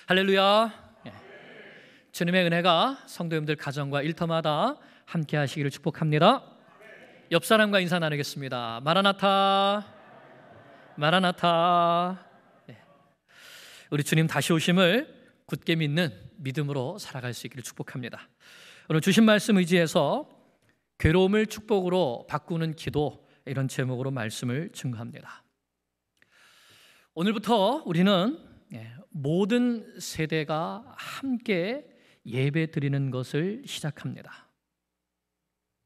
할렐루야. 주님의 은혜가 성도님들 가정과 일터마다 함께 하시기를 축복합니다. 옆 사람과 인사 나누겠습니다. 마라나타, 마라나타. 우리 주님 다시 오심을 굳게 믿는 믿음으로 살아갈 수 있기를 축복합니다. 오늘 주신 말씀 의지해서 괴로움을 축복으로 바꾸는 기도, 이런 제목으로 말씀을 증거합니다. 오늘부터 우리는 모든 세대가 함께 예배 드리는 것을 시작합니다.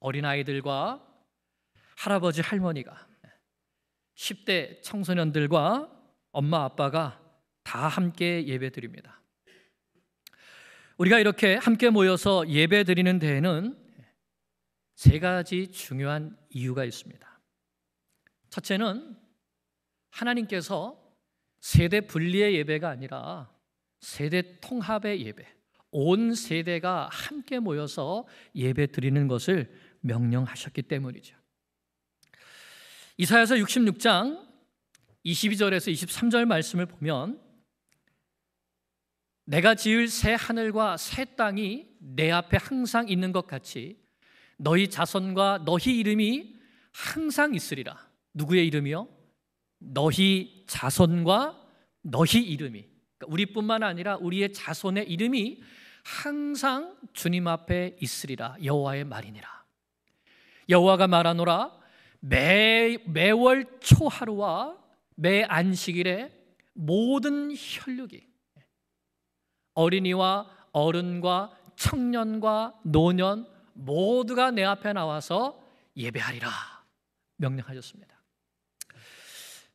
어린아이들과 할아버지 할머니가, 10대 청소년들과 엄마 아빠가 다 함께 예배 드립니다. 우리가 이렇게 함께 모여서 예배 드리는 데에는 세 가지 중요한 이유가 있습니다. 첫째는 하나님께서 세대 분리의 예배가 아니라 세대 통합의 예배, 온 세대가 함께 모여서 예배 드리는 것을 명령하셨기 때문이죠. 이사야서 66장 22절에서 23절 말씀을 보면, 내가 지을 새 하늘과 새 땅이 내 앞에 항상 있는 것 같이 너희 자손과 너희 이름이 항상 있으리라. 누구의 이름이요? 너희 자손과 너희 이름이, 그러니까 우리뿐만 아니라 우리의 자손의 이름이 항상 주님 앞에 있으리라. 여호와의 말이니라. 여호와가 말하노라. 매월 초하루와 매 안식일에 모든 혈육이, 어린이와 어른과 청년과 노년 모두가 내 앞에 나와서 예배하리라 명령하셨습니다.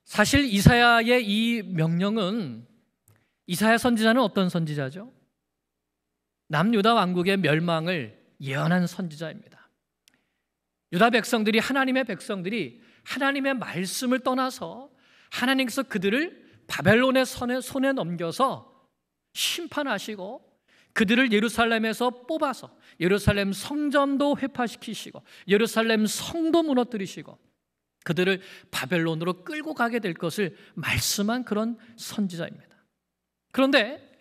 사실 이사야의 이 명령은, 이사야 선지자는 어떤 선지자죠? 남유다 왕국의 멸망을 예언한 선지자입니다. 유다 백성들이, 하나님의 백성들이 하나님의 말씀을 떠나서 하나님께서 그들을 바벨론의 손에 넘겨서 심판하시고, 그들을 예루살렘에서 뽑아서 예루살렘 성전도 회파시키시고 예루살렘 성도 무너뜨리시고 그들을 바벨론으로 끌고 가게 될 것을 말씀한 그런 선지자입니다. 그런데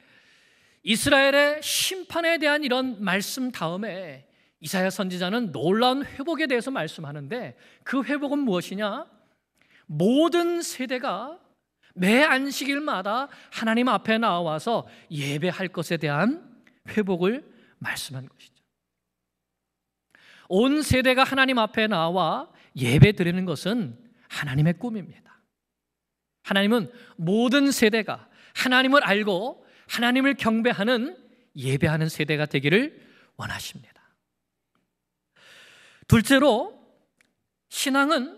이스라엘의 심판에 대한 이런 말씀 다음에 이사야 선지자는 놀라운 회복에 대해서 말씀하는데, 그 회복은 무엇이냐? 모든 세대가 매 안식일마다 하나님 앞에 나와서 예배할 것에 대한 회복을 말씀한 것이죠. 온 세대가 하나님 앞에 나와 예배 드리는 것은 하나님의 꿈입니다. 하나님은 모든 세대가 하나님을 알고 하나님을 경배하는, 예배하는 세대가 되기를 원하십니다. 둘째로, 신앙은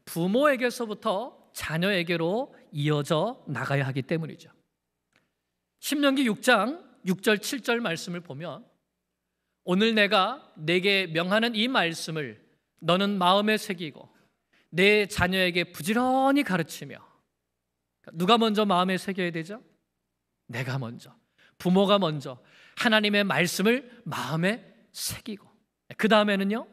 부모에게서부터 자녀에게로 이어져 나가야 하기 때문이죠. 신명기 6장 6절 7절 말씀을 보면, 오늘 내가 네게 명하는 이 말씀을 너는 마음에 새기고 내 자녀에게 부지런히 가르치며. 누가 먼저 마음에 새겨야 되죠? 내가 먼저, 부모가 먼저 하나님의 말씀을 마음에 새기고, 그 다음에는요,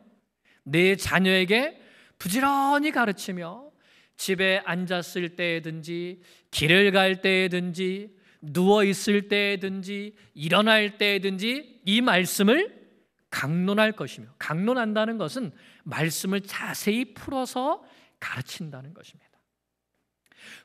내 자녀에게 부지런히 가르치며 집에 앉았을 때든지 길을 갈 때든지 누워있을 때든지 일어날 때든지 이 말씀을 강론할 것이며, 강론한다는 것은 말씀을 자세히 풀어서 가르친다는 것입니다.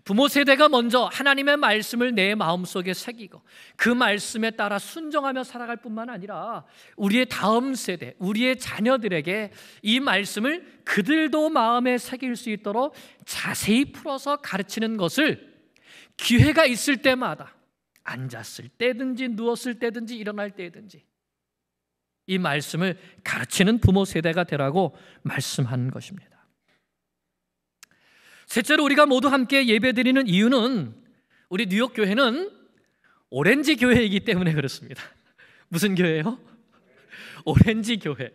부모 세대가 먼저 하나님의 말씀을 내 마음속에 새기고 그 말씀에 따라 순종하며 살아갈 뿐만 아니라 우리의 다음 세대, 우리의 자녀들에게 이 말씀을 그들도 마음에 새길 수 있도록 자세히 풀어서 가르치는 것을 기회가 있을 때마다, 앉았을 때든지 누웠을 때든지 일어날 때든지 이 말씀을 가르치는 부모 세대가 되라고 말씀하는 것입니다. 셋째로, 우리가 모두 함께 예배드리는 이유는, 우리 뉴욕 교회는 오렌지 교회이기 때문에 그렇습니다. 무슨 교회요? 오렌지 교회.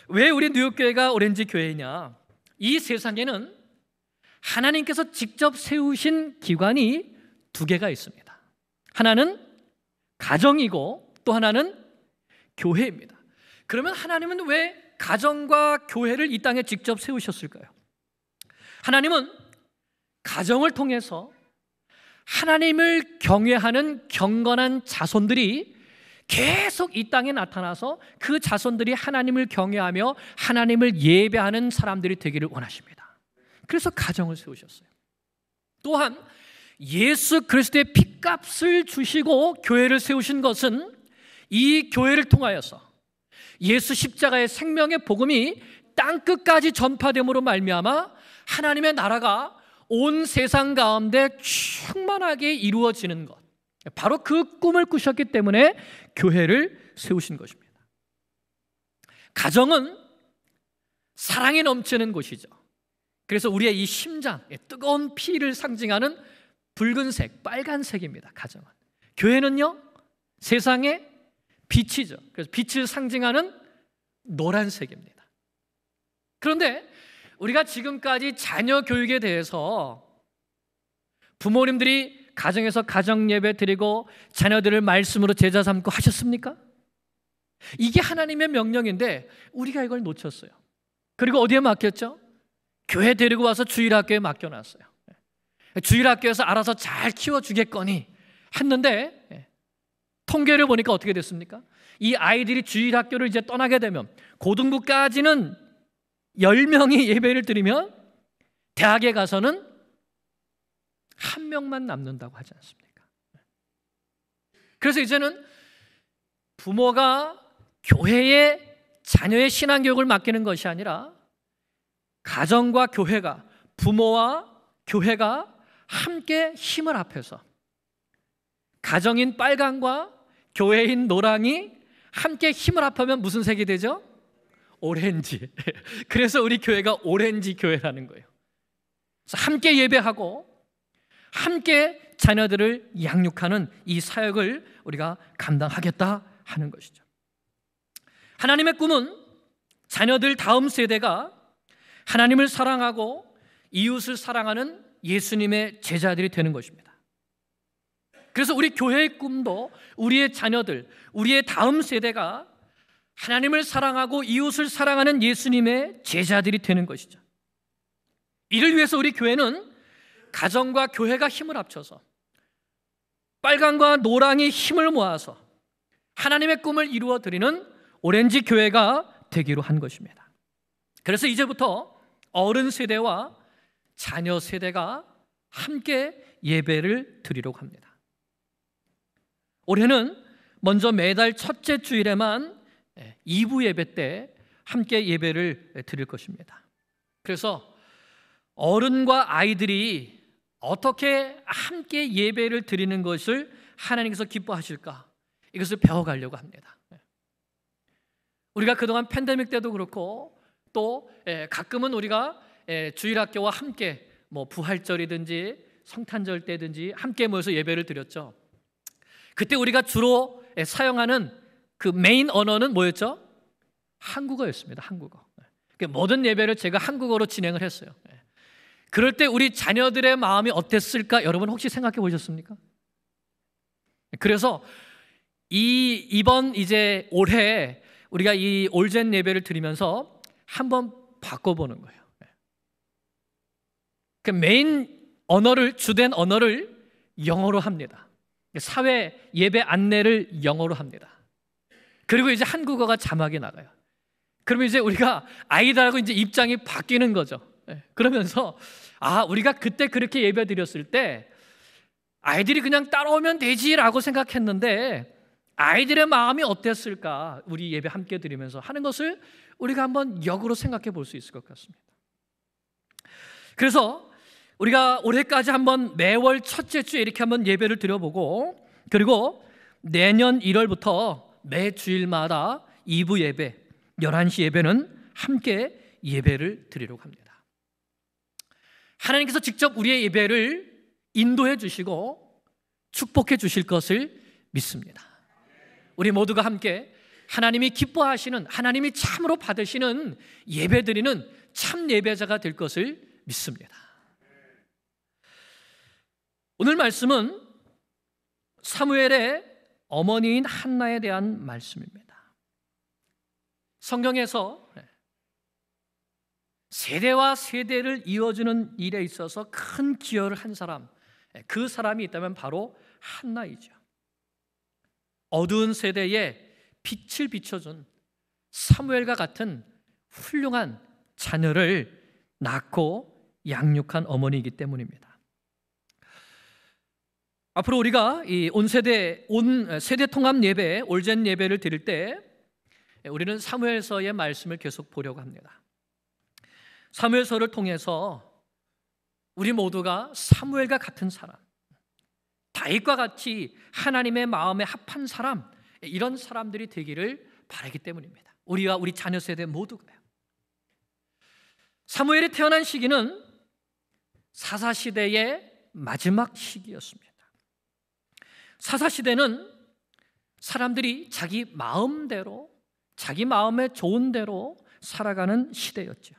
왜 우리 뉴욕 교회가 오렌지 교회냐? 이 세상에는 하나님께서 직접 세우신 기관이 두 개가 있습니다. 하나는 가정이고 또 하나는 교회입니다. 그러면 하나님은 왜 가정과 교회를 이 땅에 직접 세우셨을까요? 하나님은 가정을 통해서 하나님을 경외하는 경건한 자손들이 계속 이 땅에 나타나서 그 자손들이 하나님을 경외하며 하나님을 예배하는 사람들이 되기를 원하십니다. 그래서 가정을 세우셨어요. 또한 예수 그리스도의 핏값을 주시고 교회를 세우신 것은 이 교회를 통하여서 예수 십자가의 생명의 복음이 땅끝까지 전파됨으로 말미암아 하나님의 나라가 온 세상 가운데 충만하게 이루어지는 것, 바로 그 꿈을 꾸셨기 때문에 교회를 세우신 것입니다. 가정은 사랑이 넘치는 곳이죠. 그래서 우리의 이 심장, 뜨거운 피를 상징하는 붉은색, 빨간색입니다. 가정은. 교회는요, 세상의 빛이죠. 그래서 빛을 상징하는 노란색입니다. 그런데 우리가 지금까지 자녀 교육에 대해서 부모님들이 가정에서 가정 예배 드리고 자녀들을 말씀으로 제자 삼고 하셨습니까? 이게 하나님의 명령인데 우리가 이걸 놓쳤어요. 그리고 어디에 맡겼죠? 교회 데리고 와서 주일학교에 맡겨놨어요. 주일학교에서 알아서 잘 키워주겠거니 했는데 통계를 보니까 어떻게 됐습니까? 이 아이들이 주일학교를 이제 떠나게 되면 고등부까지는 10명이 예배를 드리면 대학에 가서는 1명만 남는다고 하지 않습니까? 그래서 이제는 부모가 교회에 자녀의 신앙교육을 맡기는 것이 아니라 가정과 교회가, 부모와 교회가 함께 힘을 합해서 가정인 빨강과 교회인 노랑이 함께 힘을 합하면 무슨 색이 되죠? 오렌지. 그래서 우리 교회가 오렌지 교회라는 거예요. 그래서 함께 예배하고 함께 자녀들을 양육하는 이 사역을 우리가 감당하겠다 하는 것이죠. 하나님의 꿈은 자녀들 다음 세대가 하나님을 사랑하고 이웃을 사랑하는 예수님의 제자들이 되는 것입니다. 그래서 우리 교회의 꿈도 우리의 자녀들, 우리의 다음 세대가 하나님을 사랑하고 이웃을 사랑하는 예수님의 제자들이 되는 것이죠. 이를 위해서 우리 교회는 가정과 교회가 힘을 합쳐서 빨강과 노랑이 힘을 모아서 하나님의 꿈을 이루어드리는 오렌지 교회가 되기로 한 것입니다. 그래서 이제부터 어른 세대와 자녀 세대가 함께 예배를 드리려고 합니다. 올해는 먼저 매달 첫째 주일에만 2부 예배 때 함께 예배를 드릴 것입니다. 그래서 어른과 아이들이 어떻게 함께 예배를 드리는 것을 하나님께서 기뻐하실까? 이것을 배워가려고 합니다. 우리가 그동안 팬데믹 때도 그렇고 또 가끔은 우리가 주일학교와 함께 부활절이든지 성탄절 때든지 함께 모여서 예배를 드렸죠. 그때 우리가 주로 사용하는 그 메인 언어는 뭐였죠? 한국어였습니다. 한국어. 모든 예배를 제가 한국어로 진행을 했어요. 그럴 때 우리 자녀들의 마음이 어땠을까? 여러분 혹시 생각해 보셨습니까? 그래서 이번 이제 올해 우리가 이 올젠 예배를 드리면서 한번 바꿔보는 거예요. 그 메인 언어를, 주된 언어를 영어로 합니다. 사회 예배 안내를 영어로 합니다. 그리고 이제 한국어가 자막이 나가요. 그러면 이제 우리가 아이들하고 이제 입장이 바뀌는 거죠. 그러면서 우리가 그때 그렇게 예배 드렸을 때 아이들이 그냥 따라오면 되지라고 생각했는데 아이들의 마음이 어땠을까? 우리 예배 함께 드리면서 하는 것을 우리가 한번 역으로 생각해 볼 수 있을 것 같습니다. 그래서 우리가 올해까지 한번 매월 첫째 주에 이렇게 한번 예배를 드려보고, 그리고 내년 1월부터 매 주일마다 2부 예배, 11시 예배는 함께 예배를 드리려고 합니다. 하나님께서 직접 우리의 예배를 인도해 주시고 축복해 주실 것을 믿습니다. 우리 모두가 함께 하나님이 기뻐하시는, 하나님이 참으로 받으시는 예배 드리는 참 예배자가 될 것을 믿습니다. 오늘 말씀은 사무엘의 어머니인 한나에 대한 말씀입니다. 성경에서 세대와 세대를 이어주는 일에 있어서 큰 기여를 한 사람, 그 사람이 있다면 바로 한나이죠. 어두운 세대에 빛을 비춰준 사무엘과 같은 훌륭한 자녀를 낳고 양육한 어머니이기 때문입니다. 앞으로 우리가 이 온 세대 통합 예배, 올젠 예배를 드릴 때 우리는 사무엘서의 말씀을 계속 보려고 합니다. 사무엘서를 통해서 우리 모두가 사무엘과 같은 사람, 다윗과 같이 하나님의 마음에 합한 사람, 이런 사람들이 되기를 바라기 때문입니다. 우리와 우리 자녀 세대 모두가요. 사무엘이 태어난 시기는 사사시대의 마지막 시기였습니다. 사사시대는 사람들이 자기 마음대로, 자기 마음에 좋은 대로 살아가는 시대였죠.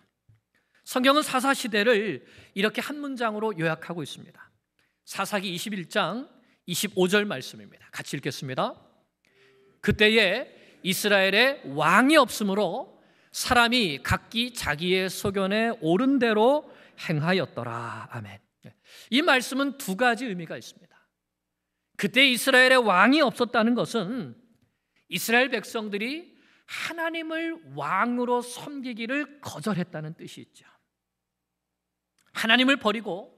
성경은 사사시대를 이렇게 한 문장으로 요약하고 있습니다. 사사기 21장 25절 말씀입니다. 같이 읽겠습니다. 그때에 이스라엘에 왕이 없으므로 사람이 각기 자기의 소견에 옳은 대로 행하였더라. 아멘. 이 말씀은 두 가지 의미가 있습니다. 그때 이스라엘에 왕이 없었다는 것은 이스라엘 백성들이 하나님을 왕으로 섬기기를 거절했다는 뜻이 있죠. 하나님을 버리고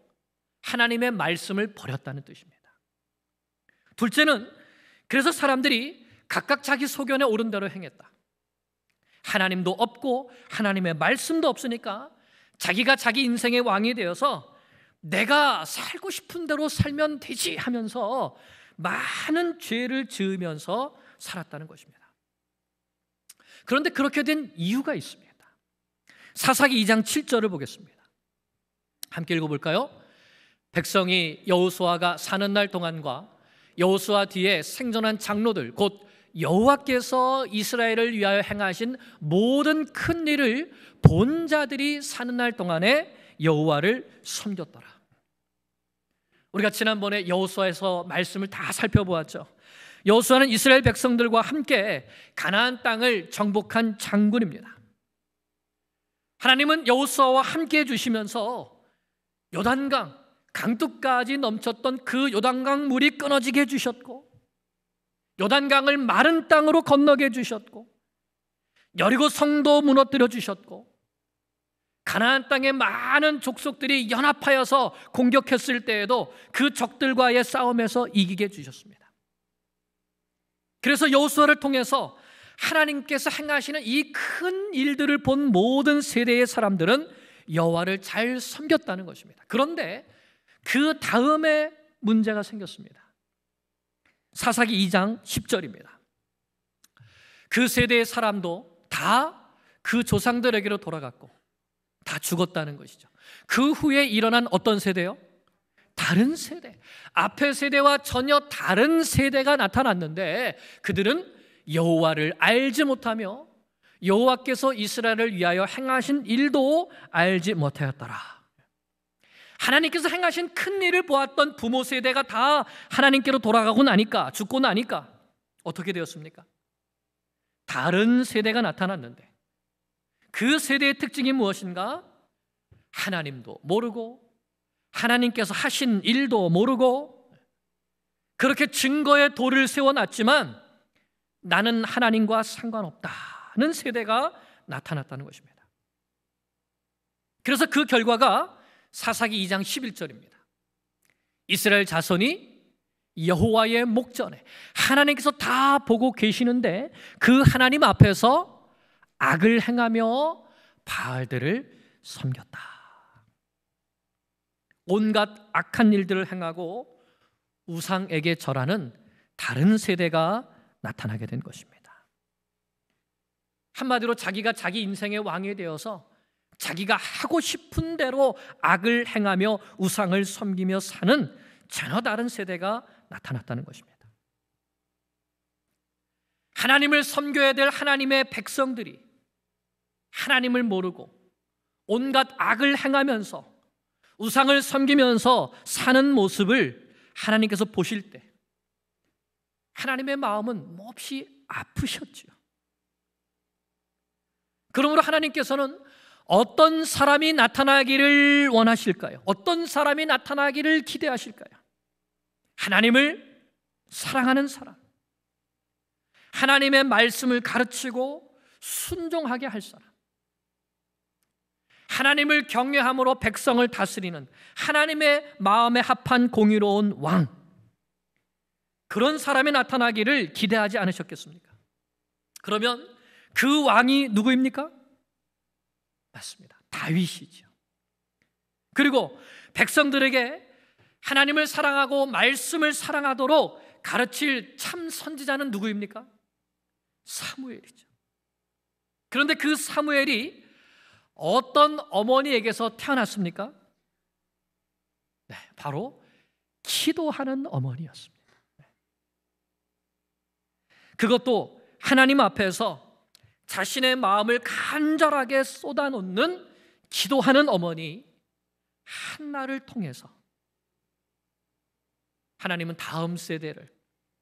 하나님의 말씀을 버렸다는 뜻입니다. 둘째는 그래서 사람들이 각각 자기 소견에 옳은 대로 행했다. 하나님도 없고 하나님의 말씀도 없으니까 자기가 자기 인생의 왕이 되어서 내가 살고 싶은 대로 살면 되지 하면서 많은 죄를 지으면서 살았다는 것입니다. 그런데 그렇게 된 이유가 있습니다. 사사기 2장 7절을 보겠습니다. 함께 읽어볼까요? 백성이 여호수아가 사는 날 동안과 여호수아 뒤에 생존한 장로들 곧 여호와께서 이스라엘을 위하여 행하신 모든 큰 일을 본 자들이 사는 날 동안에 여호와를 섬겼더라. 우리가 지난번에 여호수아에서 말씀을 다 살펴보았죠. 여호수아는 이스라엘 백성들과 함께 가나안 땅을 정복한 장군입니다. 하나님은 여호수아와 함께 해주시면서 요단강 강둑까지 넘쳤던 그 요단강 물이 끊어지게 해주셨고, 요단강을 마른 땅으로 건너게 해주셨고, 여리고 성도 무너뜨려 주셨고, 가나안 땅의 많은 족속들이 연합하여서 공격했을 때에도 그 적들과의 싸움에서 이기게 해주셨습니다. 그래서 여호수아를 통해서 하나님께서 행하시는 이 큰 일들을 본 모든 세대의 사람들은 여호와를 잘 섬겼다는 것입니다. 그런데 그 다음에 문제가 생겼습니다. 사사기 2장 10절입니다. 그 세대의 사람도 다 그 조상들에게로 돌아갔고 다 죽었다는 것이죠. 그 후에 일어난 어떤 세대요? 다른 세대, 앞의 세대와 전혀 다른 세대가 나타났는데 그들은 여호와를 알지 못하며 여호와께서 이스라엘을 위하여 행하신 일도 알지 못하였더라. 하나님께서 행하신 큰 일을 보았던 부모 세대가 다 하나님께로 돌아가고 나니까, 죽고 나니까 어떻게 되었습니까? 다른 세대가 나타났는데 그 세대의 특징이 무엇인가? 하나님도 모르고 하나님께서 하신 일도 모르고 그렇게 증거의 돌을 세워놨지만 나는 하나님과 상관없다는 세대가 나타났다는 것입니다. 그래서 그 결과가 사사기 2장 11절입니다. 이스라엘 자손이 여호와의 목전에 하나님께서 다 보고 계시는데 그 하나님 앞에서 악을 행하며 바알들을 섬겼다. 온갖 악한 일들을 행하고 우상에게 절하는 다른 세대가 나타나게 된 것입니다. 한마디로 자기가 자기 인생의 왕이 되어서 자기가 하고 싶은 대로 악을 행하며 우상을 섬기며 사는 전혀 다른 세대가 나타났다는 것입니다. 하나님을 섬겨야 될 하나님의 백성들이 하나님을 모르고 온갖 악을 행하면서 우상을 섬기면서 사는 모습을 하나님께서 보실 때 하나님의 마음은 몹시 아프셨죠. 그러므로 하나님께서는 어떤 사람이 나타나기를 원하실까요? 어떤 사람이 나타나기를 기대하실까요? 하나님을 사랑하는 사람, 하나님의 말씀을 가르치고 순종하게 할 사람, 하나님을 경외함으로 백성을 다스리는 하나님의 마음에 합한 공의로운 왕, 그런 사람이 나타나기를 기대하지 않으셨겠습니까? 그러면 그 왕이 누구입니까? 맞습니다. 다윗이죠. 그리고 백성들에게 하나님을 사랑하고 말씀을 사랑하도록 가르칠 참 선지자는 누구입니까? 사무엘이죠. 그런데 그 사무엘이 어떤 어머니에게서 태어났습니까? 네, 바로 기도하는 어머니였습니다. 그것도 하나님 앞에서 자신의 마음을 간절하게 쏟아놓는 기도하는 어머니 한나를 통해서 하나님은 다음 세대를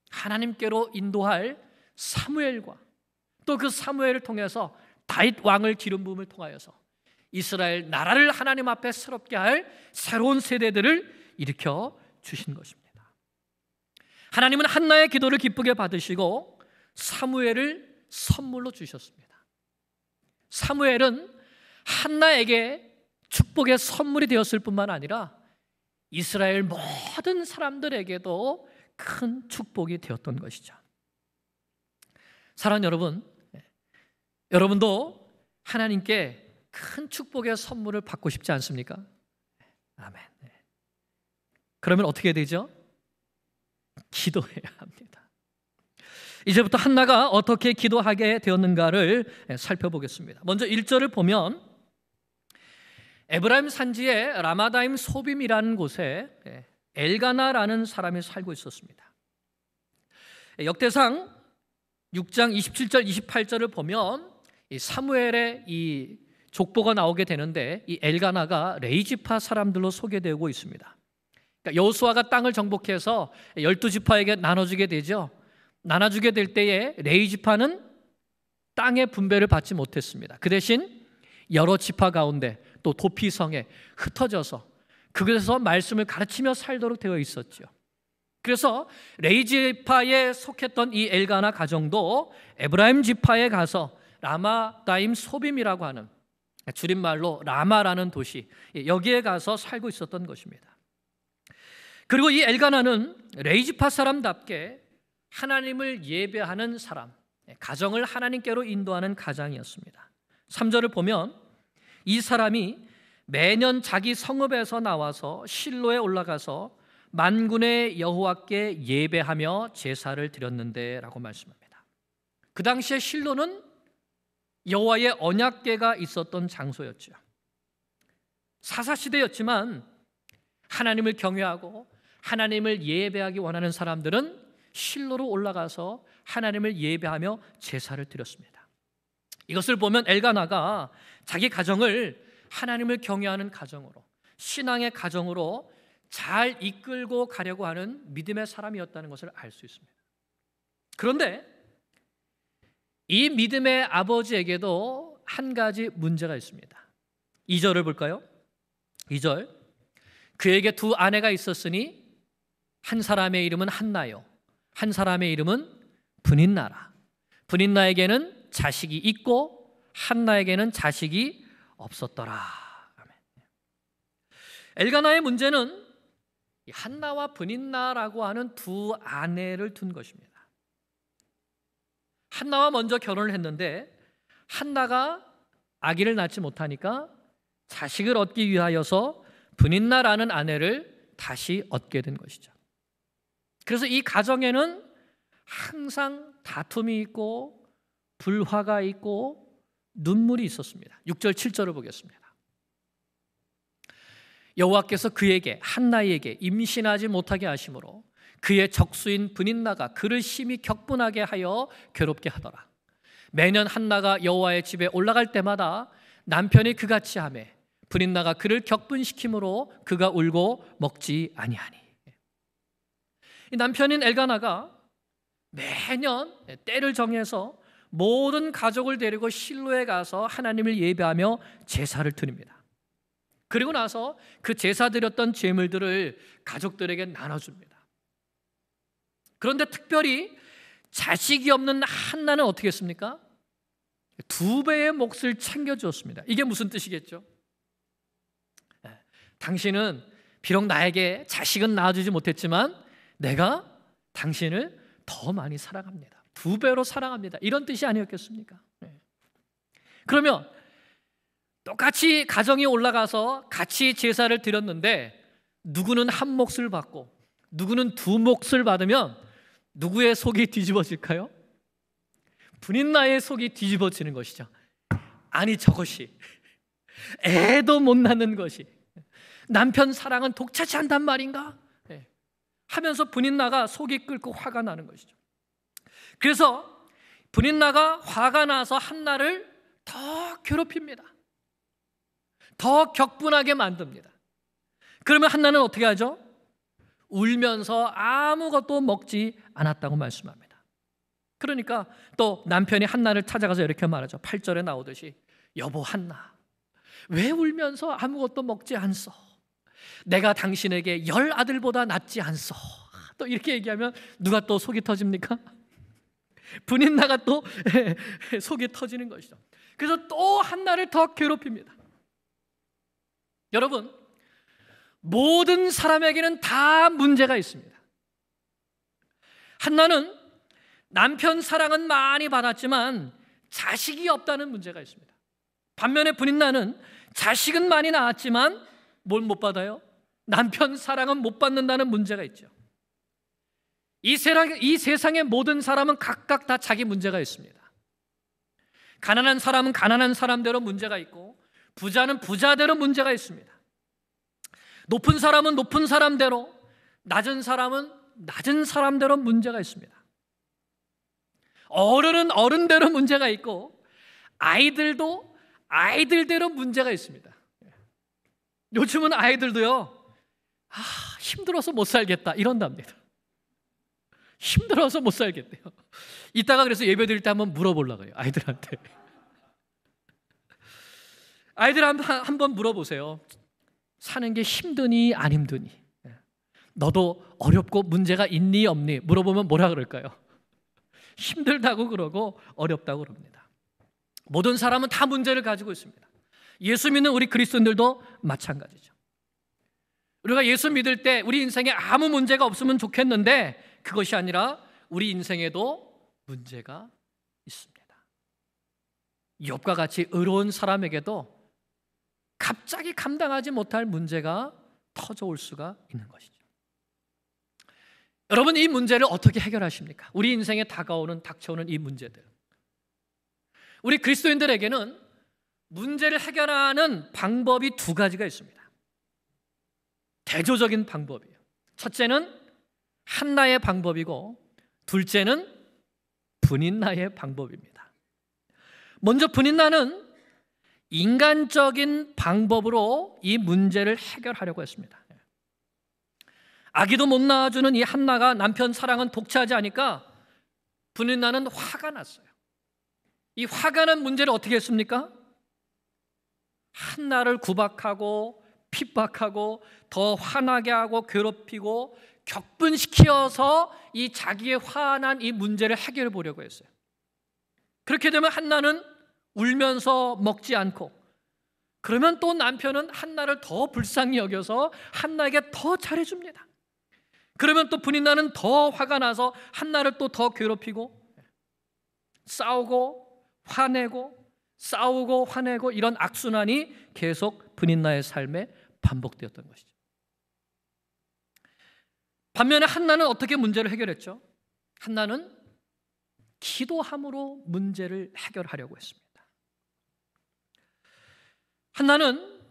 하나님께로 인도할 사무엘과 또 그 사무엘을 통해서 다윗 왕을 기름 부음을 통하여서 이스라엘 나라를 하나님 앞에 새롭게 할 새로운 세대들을 일으켜 주신 것입니다. 하나님은 한나의 기도를 기쁘게 받으시고 사무엘을 선물로 주셨습니다. 사무엘은 한나에게 축복의 선물이 되었을 뿐만 아니라 이스라엘 모든 사람들에게도 큰 축복이 되었던 것이죠. 사랑하는 여러분, 여러분도 하나님께 큰 축복의 선물을 받고 싶지 않습니까? 아멘. 그러면 어떻게 되죠? 기도해야 합니다. 이제부터 한나가 어떻게 기도하게 되었는가를 살펴보겠습니다. 먼저 1절을 보면 에브라임 산지의 라마다임 소빔이라는 곳에 엘가나라는 사람이 살고 있었습니다. 역대상 6장 27절 28절을 보면 이 사무엘의 이 족보가 나오게 되는데 이 엘가나가 레이지파 사람들로 소개되고 있습니다. 그러니까 여호수아가 땅을 정복해서 12지파에게 나눠주게 되죠. 나눠주게 될 때에 레이지파는 땅의 분배를 받지 못했습니다. 그 대신 여러 지파 가운데 또 도피성에 흩어져서 그곳에서 말씀을 가르치며 살도록 되어 있었죠. 그래서 레이지파에 속했던 이 엘가나 가정도 에브라임 지파에 가서 라마다임 소빔이라고 하는 줄임말로 라마라는 도시, 여기에 가서 살고 있었던 것입니다. 그리고 이 엘가나는 레이지파 사람답게 하나님을 예배하는 사람, 가정을 하나님께로 인도하는 가장이었습니다. 3절을 보면 이 사람이 매년 자기 성읍에서 나와서 실로에 올라가서 만군의 여호와께 예배하며 제사를 드렸는데 라고 말씀합니다. 그 당시에 실로는 여호와의 언약궤가 있었던 장소였죠. 사사시대였지만 하나님을 경외하고 하나님을 예배하기 원하는 사람들은 실로로 올라가서 하나님을 예배하며 제사를 드렸습니다. 이것을 보면 엘가나가 자기 가정을 하나님을 경외하는 가정으로, 신앙의 가정으로 잘 이끌고 가려고 하는 믿음의 사람이었다는 것을 알 수 있습니다. 그런데 이 믿음의 아버지에게도 한 가지 문제가 있습니다. 2절을 볼까요? 2절, 그에게 두 아내가 있었으니 한 사람의 이름은 한나요, 한 사람의 이름은 브닌나라. 브닌나에게는 자식이 있고 한나에게는 자식이 없었더라. 엘가나의 문제는 한나와 브닌나라고 하는 두 아내를 둔 것입니다. 한나와 먼저 결혼을 했는데 한나가 아기를 낳지 못하니까 자식을 얻기 위하여서 브닌나라는 아내를 다시 얻게 된 것이죠. 그래서 이 가정에는 항상 다툼이 있고 불화가 있고 눈물이 있었습니다. 6절 7절을 보겠습니다. 여호와께서 그에게 한나에게 임신하지 못하게 하심으로 그의 적수인 브닌나가 그를 심히 격분하게 하여 괴롭게 하더라. 매년 한나가 여호와의 집에 올라갈 때마다 남편이 그같이 하매 브닌나가 그를 격분시키므로 그가 울고 먹지 아니하니. 이 남편인 엘가나가 매년 때를 정해서 모든 가족을 데리고 실로에 가서 하나님을 예배하며 제사를 드립니다. 그리고 나서 그 제사 드렸던 제물들을 가족들에게 나눠줍니다. 그런데 특별히 자식이 없는 한나는 어떻게 했습니까? 2배의 몫을 챙겨주었습니다. 이게 무슨 뜻이겠죠? 당신은 비록 나에게 자식은 낳아주지 못했지만 내가 당신을 더 많이 사랑합니다. 2배로 사랑합니다. 이런 뜻이 아니었겠습니까? 그러면 똑같이 가정이 올라가서 같이 제사를 드렸는데 누구는 한 몫을 받고 누구는 2 몫을 받으면 누구의 속이 뒤집어질까요? 분인나의 속이 뒤집어지는 것이죠. 아니 저것이 애도 못 낳는 것이 남편 사랑은 독차지 한단 말인가? 하면서 분인나가 속이 끓고 화가 나는 것이죠. 그래서 분인나가 화가 나서 한나를 더 괴롭힙니다. 더 격분하게 만듭니다. 그러면 한나는 어떻게 하죠? 울면서 아무것도 먹지 않았다고 말씀합니다. 그러니까 또 남편이 한나를 찾아가서 이렇게 말하죠. 8절에 나오듯이 여보 한나, 왜 울면서 아무것도 먹지 않소? 내가 당신에게 10 아들보다 낫지 않소? 또 이렇게 얘기하면 누가 또 속이 터집니까? 분인나가 또 속이 터지는 것이죠. 그래서 또 한나를 더 괴롭힙니다. 여러분, 모든 사람에게는 다 문제가 있습니다. 한나는 남편 사랑은 많이 받았지만 자식이 없다는 문제가 있습니다. 반면에 분인나는 자식은 많이 낳았지만 뭘 못 받아요? 남편 사랑은 못 받는다는 문제가 있죠. 이 세상의 모든 사람은 각각 다 자기 문제가 있습니다. 가난한 사람은 가난한 사람대로 문제가 있고 부자는 부자대로 문제가 있습니다. 높은 사람은 높은 사람대로, 낮은 사람은 낮은 사람대로 문제가 있습니다. 어른은 어른대로 문제가 있고 아이들도 아이들대로 문제가 있습니다. 요즘은 아이들도요, 힘들어서 못 살겠다 이런답니다. 힘들어서 못 살겠대요. 이따가 그래서 예배 드릴 때 한번 물어보려고 해요. 아이들한테. 아이들 한번 물어보세요. 사는 게 힘드니 안 힘드니? 너도 어렵고 문제가 있니 없니? 물어보면 뭐라 그럴까요? 힘들다고 그러고 어렵다고 그럽니다. 모든 사람은 다 문제를 가지고 있습니다. 예수 믿는 우리 그리스도인들도 마찬가지죠. 우리가 예수 믿을 때 우리 인생에 아무 문제가 없으면 좋겠는데 그것이 아니라 우리 인생에도 문제가 있습니다. 욥과 같이 의로운 사람에게도 갑자기 감당하지 못할 문제가 터져올 수가 있는 것이죠. 여러분, 이 문제를 어떻게 해결하십니까? 우리 인생에 닥쳐오는 이 문제들. 우리 그리스도인들에게는 문제를 해결하는 방법이 2가지가 있습니다. 대조적인 방법이에요. 첫째는 한나의 방법이고 둘째는 분인나의 방법입니다. 먼저 분인나는 인간적인 방법으로 이 문제를 해결하려고 했습니다. 아기도 못 낳아주는 이 한나가 남편 사랑은 독차지 하니까 분인나는 화가 났어요. 이 화가 난 문제를 어떻게 했습니까? 한나를 구박하고 핍박하고 더 화나게 하고 괴롭히고 격분시켜서 이 자기의 화난 이 문제를 해결해 보려고 했어요. 그렇게 되면 한나는 울면서 먹지 않고, 그러면 또 남편은 한나를 더 불쌍히 여겨서 한나에게 더 잘해줍니다. 그러면 또 분인나는 더 화가 나서 한나를 또 더 괴롭히고 싸우고 화내고 싸우고 화내고, 이런 악순환이 계속 분인나의 삶에 반복되었던 것이죠. 반면에 한나는 어떻게 문제를 해결했죠? 한나는 기도함으로 문제를 해결하려고 했습니다. 한나는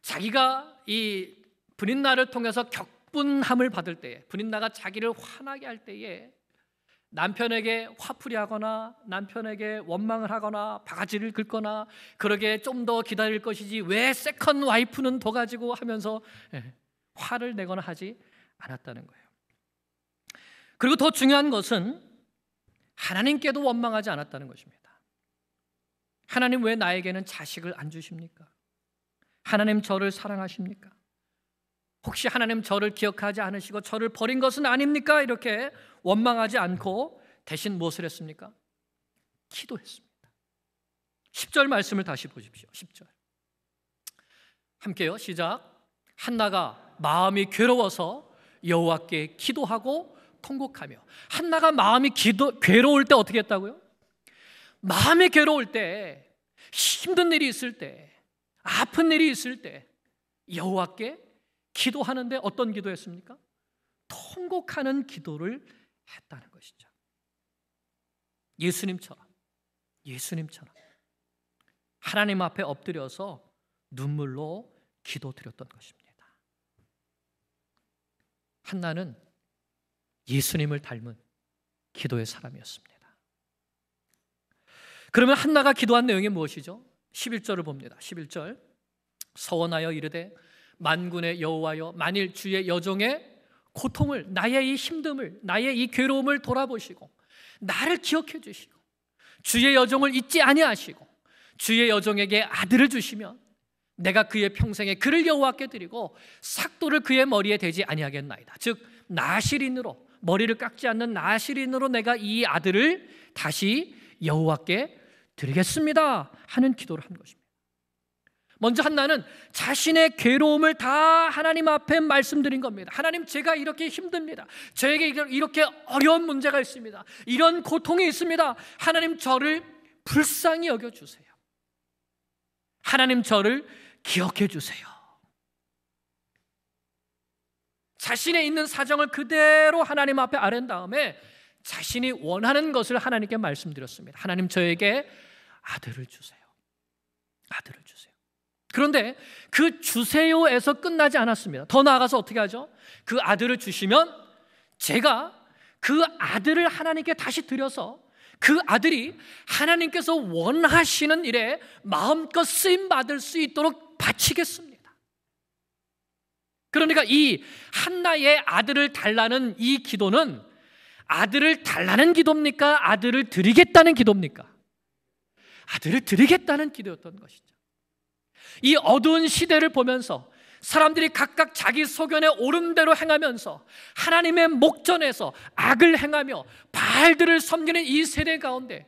자기가 이 분인나를 통해서 격분함을 받을 때에, 분인나가 자기를 화나게 할 때에 남편에게 화풀이 하거나 남편에게 원망을 하거나 바가지를 긁거나 그러게 좀 더 기다릴 것이지 왜 세컨 와이프는 더 가지고 하면서 화를 내거나 하지 않았다는 거예요. 그리고 더 중요한 것은 하나님께도 원망하지 않았다는 것입니다. 하나님, 왜 나에게는 자식을 안 주십니까? 하나님, 저를 사랑하십니까? 혹시 하나님 저를 기억하지 않으시고 저를 버린 것은 아닙니까? 이렇게 원망하지 않고 대신 무엇을 했습니까? 기도했습니다. 10절 말씀을 다시 보십시오. 10절 함께요. 시작. 한나가 마음이 괴로워서 여호와께 기도하고 통곡하며. 한나가 마음이 괴로울 때 어떻게 했다고요? 마음이 괴로울 때, 힘든 일이 있을 때, 아픈 일이 있을 때 여호와께 기도하는데 어떤 기도했습니까? 통곡하는 기도를 했다는 것이죠. 예수님처럼 하나님 앞에 엎드려서 눈물로 기도드렸던 것입니다. 한나는 예수님을 닮은 기도의 사람이었습니다. 그러면 한나가 기도한 내용이 무엇이죠? 11절을 봅니다. 11절 서원하여 이르되 만군의 여호와여, 만일 주의 여종의 고통을, 나의 이 힘듦을, 나의 이 괴로움을 돌아보시고 나를 기억해 주시고 주의 여종을 잊지 아니하시고 주의 여종에게 아들을 주시면 내가 그의 평생에 그를 여호와께 드리고 삭도를 그의 머리에 대지 아니하겠나이다. 즉 나실인으로, 머리를 깎지 않는 나실인으로 내가 이 아들을 다시 여호와께 드리겠습니다 하는 기도를 한 것입니다. 먼저 한나는 자신의 괴로움을 다 하나님 앞에 말씀드린 겁니다. 하나님, 제가 이렇게 힘듭니다. 저에게 이렇게 어려운 문제가 있습니다. 이런 고통이 있습니다. 하나님, 저를 불쌍히 여겨주세요. 하나님, 저를 기억해 주세요. 자신의 있는 사정을 그대로 하나님 앞에 아랜 다음에 자신이 원하는 것을 하나님께 말씀드렸습니다. 하나님, 저에게 아들을 주세요. 아들을 주세요. 그런데 그 주세요에서 끝나지 않았습니다. 더 나아가서 어떻게 하죠? 그 아들을 주시면 제가 그 아들을 하나님께 다시 드려서 그 아들이 하나님께서 원하시는 일에 마음껏 쓰임받을 수 있도록 바치겠습니다. 그러니까 이 한나의 아들을 달라는 이 기도는 아들을 달라는 기도입니까? 아들을 드리겠다는 기도입니까? 아들을 드리겠다는 기도였던 것이죠. 이 어두운 시대를 보면서 사람들이 각각 자기 소견에 옳은 대로 행하면서 하나님의 목전에서 악을 행하며 바알들을 섬기는 이 세대 가운데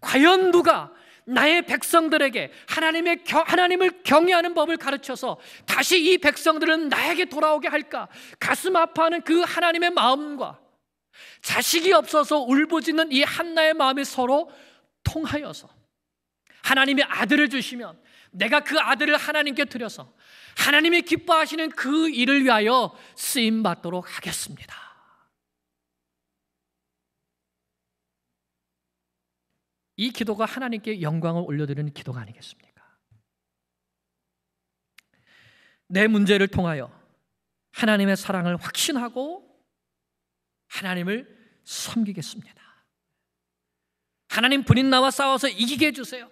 과연 누가 나의 백성들에게 하나님을 경외하는 법을 가르쳐서 다시 이 백성들은 나에게 돌아오게 할까? 가슴 아파하는 그 하나님의 마음과 자식이 없어서 울부짖는 이 한나의 마음이 서로 통하여서 하나님이 아들을 주시면 내가 그 아들을 하나님께 드려서 하나님이 기뻐하시는 그 일을 위하여 쓰임받도록 하겠습니다. 이 기도가 하나님께 영광을 올려드리는 기도가 아니겠습니까? 내 문제를 통하여 하나님의 사랑을 확신하고 하나님을 섬기겠습니다. 하나님, 본인 나와 싸워서 이기게 해주세요.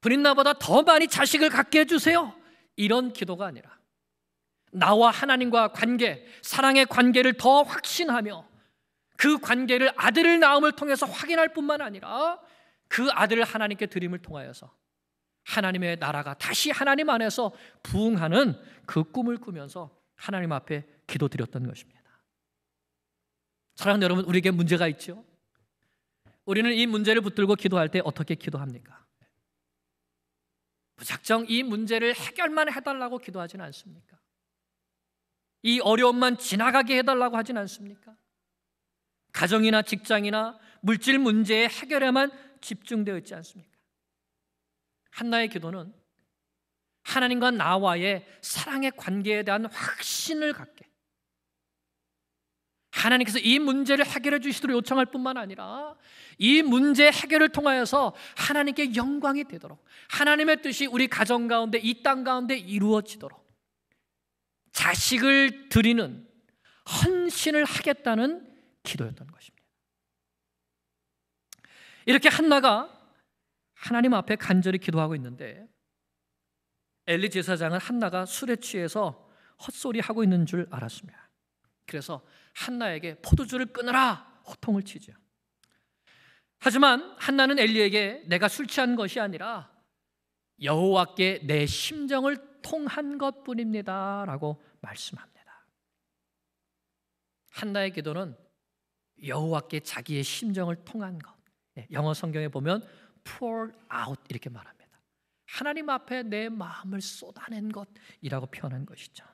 본인 나보다 더 많이 자식을 갖게 해주세요. 이런 기도가 아니라 나와 하나님과 관계, 사랑의 관계를 더 확신하며 그 관계를 아들을 낳음을 통해서 확인할 뿐만 아니라 그 아들을 하나님께 드림을 통하여서 하나님의 나라가 다시 하나님 안에서 부흥하는 그 꿈을 꾸면서 하나님 앞에 기도드렸던 것입니다. 사랑하는 여러분, 우리에게 문제가 있죠? 우리는 이 문제를 붙들고 기도할 때 어떻게 기도합니까? 무작정 이 문제를 해결만 해달라고 기도하지는 않습니까? 이 어려움만 지나가게 해달라고 하진 않습니까? 가정이나 직장이나 물질 문제의 해결에만 집중되어 있지 않습니까? 한나의 기도는 하나님과 나와의 사랑의 관계에 대한 확신을 갖게, 하나님께서 이 문제를 해결해 주시도록 요청할 뿐만 아니라 이 문제 해결을 통하여서 하나님께 영광이 되도록, 하나님의 뜻이 우리 가정 가운데, 이 땅 가운데 이루어지도록 자식을 드리는 헌신을 하겠다는 기도였던 것입니다. 이렇게 한나가 하나님 앞에 간절히 기도하고 있는데 엘리 제사장은 한나가 술에 취해서 헛소리하고 있는 줄 알았습니다. 그래서 한나에게 포도주를 끊으라 호통을 치죠. 하지만 한나는 엘리에게 내가 술 취한 것이 아니라 여호와께 내 심정을 통한 것뿐입니다 라고 말씀합니다. 한나의 기도는 여호와께 자기의 심정을 통한 것. 영어 성경에 보면 pour out 이렇게 말합니다. 하나님 앞에 내 마음을 쏟아낸 것이라고 표현한 것이죠.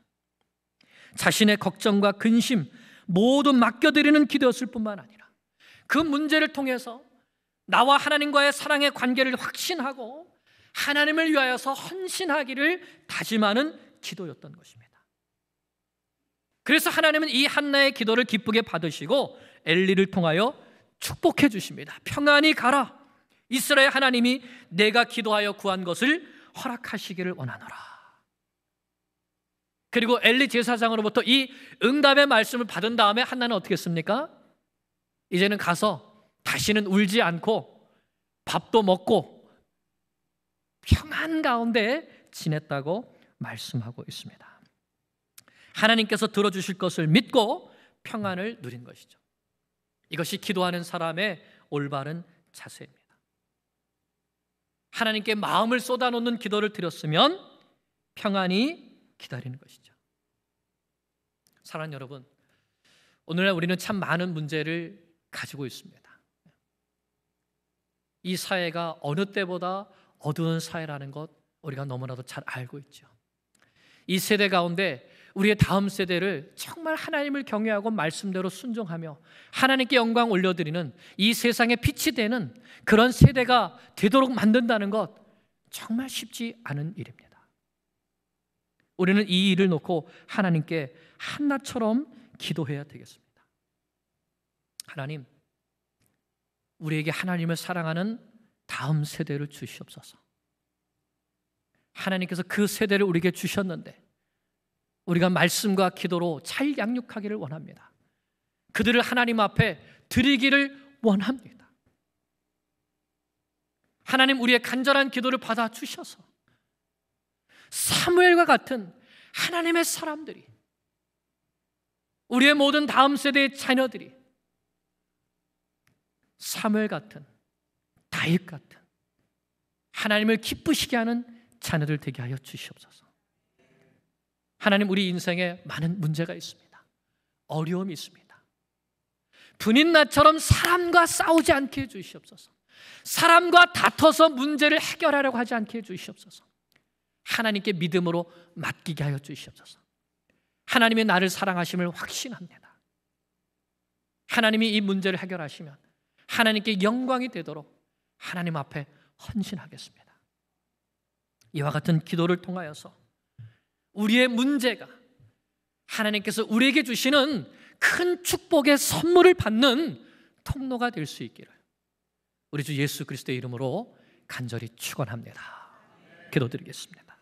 자신의 걱정과 근심 모두 맡겨드리는 기도였을 뿐만 아니라 그 문제를 통해서 나와 하나님과의 사랑의 관계를 확신하고 하나님을 위하여서 헌신하기를 다짐하는 기도였던 것입니다. 그래서 하나님은 이 한나의 기도를 기쁘게 받으시고 엘리를 통하여 축복해 주십니다. 평안히 가라. 이스라엘 하나님이 내가 기도하여 구한 것을 허락하시기를 원하노라. 그리고 엘리 제사장으로부터 이 응답의 말씀을 받은 다음에 한나는 어떻게 했습니까? 이제는 가서 다시는 울지 않고 밥도 먹고 평안 가운데 지냈다고 말씀하고 있습니다. 하나님께서 들어주실 것을 믿고 평안을 누린 것이죠. 이것이 기도하는 사람의 올바른 자세입니다. 하나님께 마음을 쏟아놓는 기도를 드렸으면 평안히 기다리는 것이죠. 사랑하는 여러분, 오늘날 우리는 참 많은 문제를 가지고 있습니다. 이 사회가 어느 때보다 어두운 사회라는 것 우리가 너무나도 잘 알고 있죠. 이 세대 가운데 우리의 다음 세대를 정말 하나님을 경외하고 말씀대로 순종하며 하나님께 영광 올려드리는 이 세상의 빛이 되는 그런 세대가 되도록 만든다는 것 정말 쉽지 않은 일입니다. 우리는 이 일을 놓고 하나님께 한나처럼 기도해야 되겠습니다. 하나님, 우리에게 하나님을 사랑하는 다음 세대를 주시옵소서. 하나님께서 그 세대를 우리에게 주셨는데 우리가 말씀과 기도로 잘 양육하기를 원합니다. 그들을 하나님 앞에 드리기를 원합니다. 하나님, 우리의 간절한 기도를 받아주셔서 사무엘과 같은 하나님의 사람들이, 우리의 모든 다음 세대의 자녀들이 사무엘 같은, 다윗 같은 하나님을 기쁘시게 하는 자녀들 되게 하여 주시옵소서. 하나님, 우리 인생에 많은 문제가 있습니다. 어려움이 있습니다. 분인 나처럼 사람과 싸우지 않게 해주시옵소서. 사람과 다퉈서 문제를 해결하려고 하지 않게 해주시옵소서. 하나님께 믿음으로 맡기게 하여 주시옵소서. 하나님의 나를 사랑하심을 확신합니다. 하나님이 이 문제를 해결하시면 하나님께 영광이 되도록 하나님 앞에 헌신하겠습니다. 이와 같은 기도를 통하여서 우리의 문제가 하나님께서 우리에게 주시는 큰 축복의 선물을 받는 통로가 될 수 있기를 우리 주 예수 그리스도의 이름으로 간절히 축원합니다. 기도드리겠습니다.